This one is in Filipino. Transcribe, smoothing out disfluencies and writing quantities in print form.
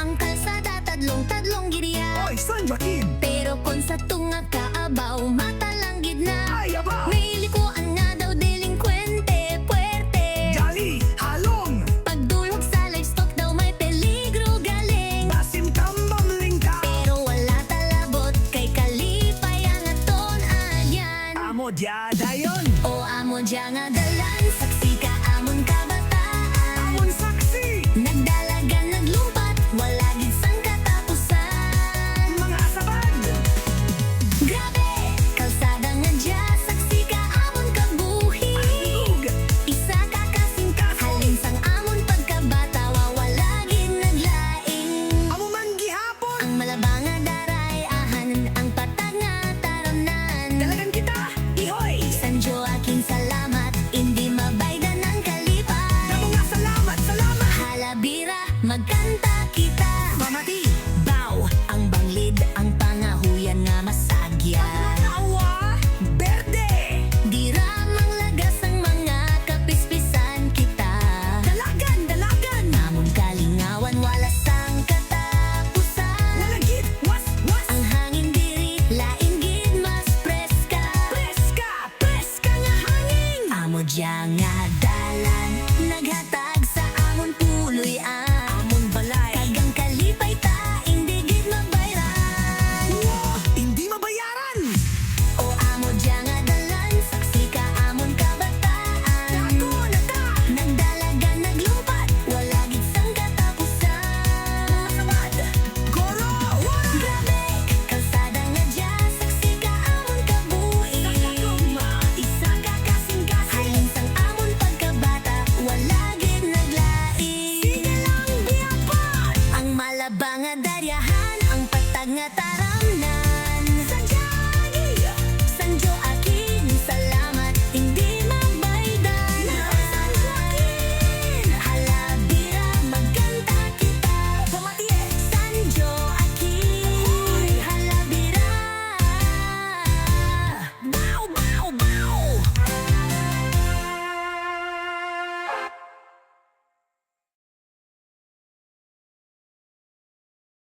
ang kalsada, tadlong-tadlong giriya. Oy, san bakid? Pero kung sa tunga ka abaw, mata lang gid na. Ay, aba! May likuan nga daw delinkwente, puwerte. Gali, halong! Pagdulog sa livestock daw may peligro galing. Basim tambam lingka! Pero wala talabot kay kalipay ang aton agyan. Amo dia dayon! O amo dya nga dalan, saksi ka amon kabataan. Amon saksi! Nagdalagan, naglumpat, wala gid sang katapusan. Mga asabad! Grabe, kalsada nga dya, saksi ka amon kabuhi. Ug! Isa ka kasingkas, halin sang amon pagkabata, wala gid naglaing. Amo man gihapon! Ang malabang nga daray, ahan ang patag nga taramnan. Dalagan kita! Ihoy! Sanjo aking salamat, hindi mabaydan ang kalipan. Damo nga salamat, salamat! Halabira, magkanta kita. Mamati!